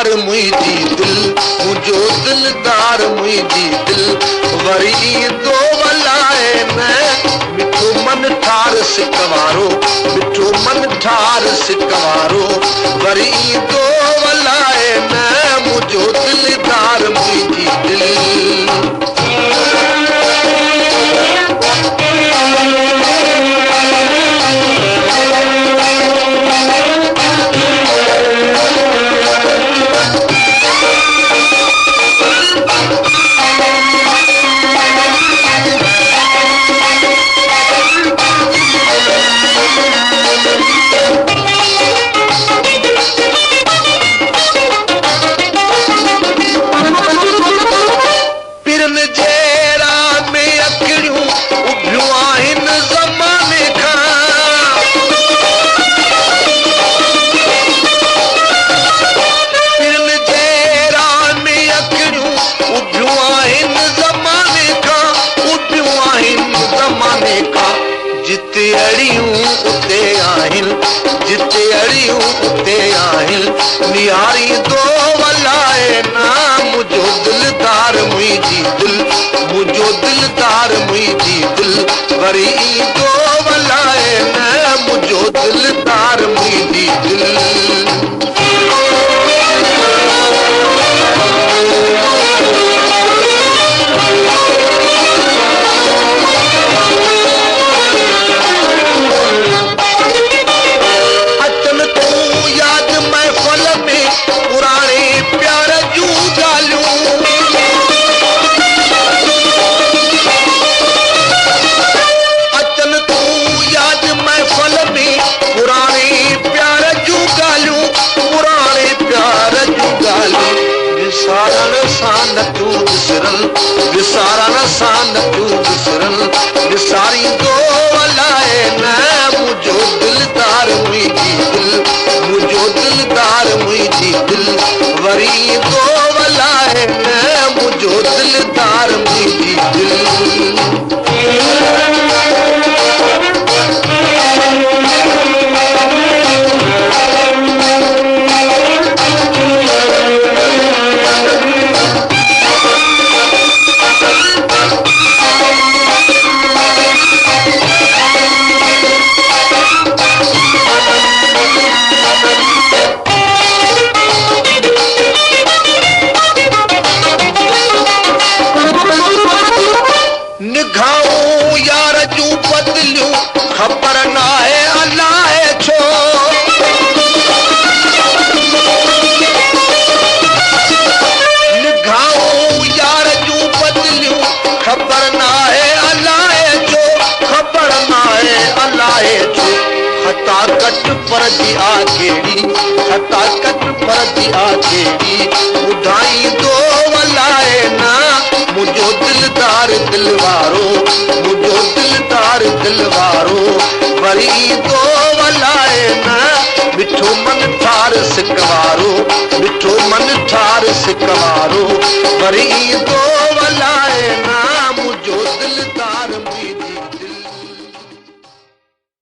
दिलदार मुंहिंजी दिल मुंहिंजो दिलदार मुंहिंजी दिल वरी ईंदो वलाए न मिठो मन ठार सिक वारो मिठो मन ठार सिक वारो वरी ईंदो वलाए न मुंहिंजो दिलदार मुंहिंजी दिल जिते अड़ियूं उते आहिनि जिते अड़ियूं उते आहिनि निहारी दो वलाए ना मुंहिंजो दिलदार मुंहिंजी दिल मुंहिंजो दिलदार मुंहिंजी दिल वरी ईंदो वलाए न मुंहिंजो दिलदार मुंहिंजी दिल विसारण सां न तूं विसरल विसारण सां न तूं विसरल विसारींदो वलाए न मुंहिंजो दिलदार मुंहिंजी दिल मुंहिंजो दिलदार मुंहिंजी दिल वरी ईंदो वलाए न मुंहिंजो दिलदार मुंहिंजी दिल निगाहूं यार जूं बदलियूं ख़बर नाहे अलाए छो निगाहूं यार जूं बदलियूं ख़बर नाहे अलाए छो ख़बर नाहे अलाए छो खता कट पर जी आ कहिड़ी खता कट पर जी आ कहिड़ी ॿुधाईंदो वलाए ना मुंहिंजो दिलदार दिल वारो मुंहिंजो दिलदार दिल वारो वरी ईंदो वलाए न मिठो मन ठार सिक वारो मिठो मन ठार सिक वारो वरी ईंदो